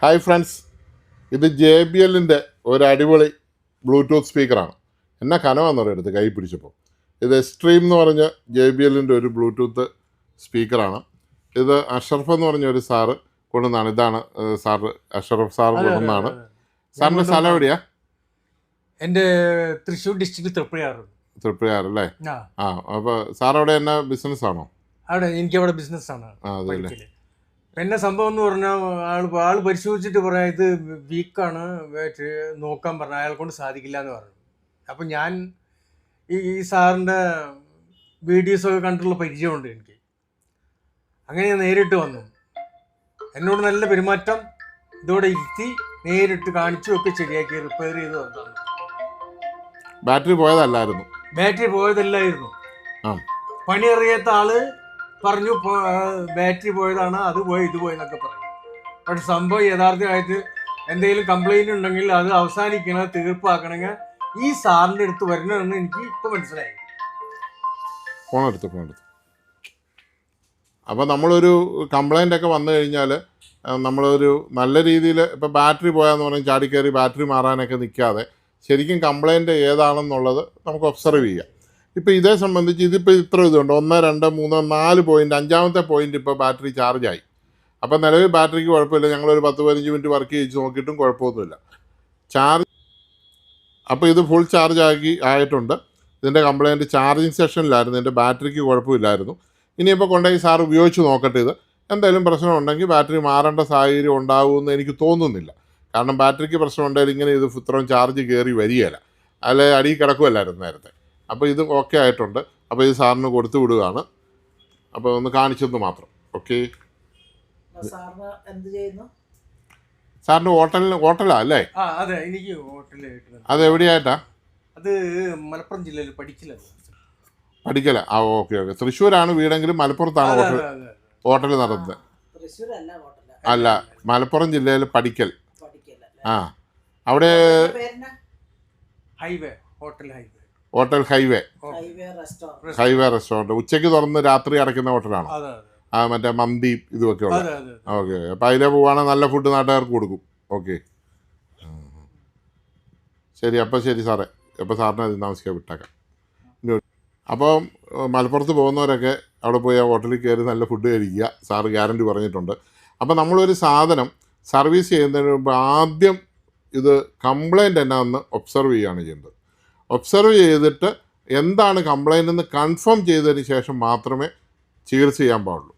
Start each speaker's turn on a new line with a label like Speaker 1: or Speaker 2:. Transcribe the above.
Speaker 1: Hi friends, ഇത് JBLൻ്റെ ഒരു അടിപൊളി ബ്ലൂടൂത്ത് സ്പീക്കറാണ്. എന്നാ കനമാണെന്ന് പറയാം എടുത്ത് കൈ പിടിച്ചപ്പോൾ. ഇത് എക്സ്ട്രീം എന്ന് പറഞ്ഞ JBLൻ്റെ ഒരു ബ്ലൂടൂത്ത് സ്പീക്കറാണ്. ഇത് അഷറഫ് എന്ന് പറഞ്ഞ ഒരു സാറ് കൊണ്ടുവന്നാണ്. ഇതാണ് സാറ്, അഷറഫ് സാർ കൊണ്ടുവന്നാണ്. സാറിൻ്റെ സ്ഥലം എവിടെയാ?
Speaker 2: എൻ്റെ തൃശ്ശൂർ ഡിസ്ട്രിക്ട്
Speaker 1: തൃപ്രയാർ അല്ലേ? ആ, അപ്പോൾ സാർ അവിടെ എന്നാ ബിസിനസ് ആണോ?
Speaker 2: അവിടെ എനിക്കവിടെ ബിസിനസ്സാണ്.
Speaker 1: അതല്ലേ.
Speaker 2: പിന്നെ സംഭവം എന്ന് പറഞ്ഞാൽ ആൾ പരിശോധിച്ചിട്ട് പറയാം ഇത് വീക്കാണ്, നോക്കാൻ പറഞ്ഞാൽ അയാളെ കൊണ്ട് സാധിക്കില്ല എന്ന് പറഞ്ഞു. അപ്പം ഞാൻ ഈ സാറിൻ്റെ വീഡിയോസൊക്കെ കണ്ടിട്ടുള്ള പരിചയമുണ്ട് എനിക്ക്. അങ്ങനെ ഞാൻ നേരിട്ട് വന്നു. എന്നോട് നല്ല പെരുമാറ്റം, ഇതോടെ ഇരുത്തി നേരിട്ട് കാണിച്ചു ഒക്കെ ശരിയാക്കി റിപ്പയർ ചെയ്ത് വന്നതാണ്.
Speaker 1: ബാറ്ററി പോയതല്ലായിരുന്നു?
Speaker 2: ബാറ്ററി പോയതല്ലായിരുന്നു. പണി അറിയാത്ത ആള് പറഞ്ഞു ബാറ്ററി പോയതാണ്, അത് പോയി ഇത് പോയി എന്നൊക്കെ പറയും. പക്ഷെ സംഭവം യഥാർത്ഥമായിട്ട് എന്തെങ്കിലും കംപ്ലൈന്റ് ഉണ്ടെങ്കിൽ അത് അവസാനിക്കണം, തീർപ്പാക്കണമെങ്കിൽ ഈ സാറിൻ്റെ അടുത്ത് വരണമെന്ന് എനിക്ക് ഇപ്പം മനസ്സിലായി.
Speaker 1: ഫോണെടുത്ത് അപ്പോൾ നമ്മളൊരു കംപ്ലൈൻ്റ് ഒക്കെ വന്നു കഴിഞ്ഞാൽ നമ്മളൊരു നല്ല രീതിയിൽ ഇപ്പോൾ ബാറ്ററി പോയാന്ന് പറഞ്ഞാൽ ചാടിക്കയറി ബാറ്ററി മാറാനൊക്കെ നിൽക്കാതെ ശരിക്കും കംപ്ലൈൻറ്റ് ഏതാണെന്നുള്ളത് നമുക്ക് ഒബ്സർവ് ചെയ്യാം. ഇപ്പോൾ ഇതേ സംബന്ധിച്ച് ഇതിപ്പോൾ ഇത്ര ഇതുണ്ട്, 1, 2, 3, 4 പോയിൻ്റ്, 5ാമത്തെ പോയിൻ്റ് ഇപ്പോൾ ബാറ്ററി ചാർജായി. അപ്പോൾ നിലവിൽ ബാറ്ററിക്ക് കുഴപ്പമില്ല. ഞങ്ങളൊരു 10-15 മിനിറ്റ് വർക്ക് ചെയ്ത് നോക്കിയിട്ടും കുഴപ്പമൊന്നുമില്ല. അപ്പോൾ ഇത് ഫുൾ ചാർജ് ആയിട്ടുണ്ട്. ഇതിൻ്റെ കംപ്ലയിൻറ്റ് ചാർജിങ് സെഷനിലായിരുന്നു, ഇതിൻ്റെ ബാറ്ററിക്ക് കുഴപ്പമില്ലായിരുന്നു. ഇനിയിപ്പോൾ കൊണ്ടുപോയി സാർ ഉപയോഗിച്ച് നോക്കട്ടെ. ഇത് എന്തെങ്കിലും പ്രശ്നമുണ്ടെങ്കിൽ ബാറ്ററി മാറേണ്ട സാഹചര്യം ഉണ്ടാകുമെന്ന് എനിക്ക് തോന്നുന്നില്ല. കാരണം ബാറ്ററിക്ക് പ്രശ്നമുണ്ടെങ്കിൽ ഇങ്ങനെ ഇത് ഇത്രയും ചാർജ് കയറി വരികയില്ല, അല്ലെ അടിയിൽ കിടക്കുമല്ലായിരുന്നു നേരത്തെ. അപ്പോൾ ഇത് ഓക്കെ ആയിട്ടുണ്ട്. അപ്പോൾ ഇത് സാറിന് കൊടുത്തു വിടുകയാണ്. അപ്പോൾ ഒന്ന് കാണിച്ചെന്ന് മാത്രം. ഓക്കെ. സാറിന് ഹോട്ടലാ അല്ലേ? അത് എവിടെയായിട്ടാ?
Speaker 2: അത് മലപ്പുറം ജില്ലയിൽ
Speaker 1: പഠിക്കല. ആ, ഓക്കെ. തൃശ്ശൂരാണ് വീടെങ്കിലും മലപ്പുറത്താണ് ഹോട്ടൽ നടത്തുന്നത്. അല്ല, മലപ്പുറം ജില്ലയിൽ പഠിക്കൽ. ആ, അവിടെ ഹോട്ടൽ ഹൈവേ റെസ്റ്റോറൻറ്റ്. ഉച്ചയ്ക്ക് തുറന്ന് രാത്രി അടയ്ക്കുന്ന ഹോട്ടലാണോ? ആ, മറ്റേ മന്തി ഇതുമൊക്കെ ഉള്ളത്. ഓക്കെ. അപ്പം അതിലെ പോവുകയാണെങ്കിൽ നല്ല ഫുഡ് നാട്ടുകാർക്ക് കൊടുക്കും. ഓക്കെ, ശരി. അപ്പോൾ ശരി സാറേ. അപ്പോൾ സാറിനെ അതിൽ താമസിക്കാൻ വിട്ടേക്കാം. അപ്പോൾ മലപ്പുറത്ത് പോകുന്നവരൊക്കെ അവിടെ പോയി ആ ഹോട്ടലിൽ കയറി നല്ല ഫുഡ് കഴിക്കുക. സാറ് ഗ്യാരണ്ടി പറഞ്ഞിട്ടുണ്ട്. അപ്പോൾ നമ്മളൊരു സാധനം സർവീസ് ചെയ്യുന്നതിന് മുമ്പ് ആദ്യം ഇത് കംപ്ലൈൻറ്റ് എന്നാന്ന് ഒബ്സർവ് ചെയ്യുകയാണ് ചെയ്യുന്നത്. ഒബ്സർവ് ചെയ്തിട്ട് എന്താണ് കംപ്ലൈൻ്റ് എന്ന് കൺഫേം ചെയ്തതിന് ശേഷം മാത്രമേ ചികിത്സ ചെയ്യാൻ പാടുള്ളൂ.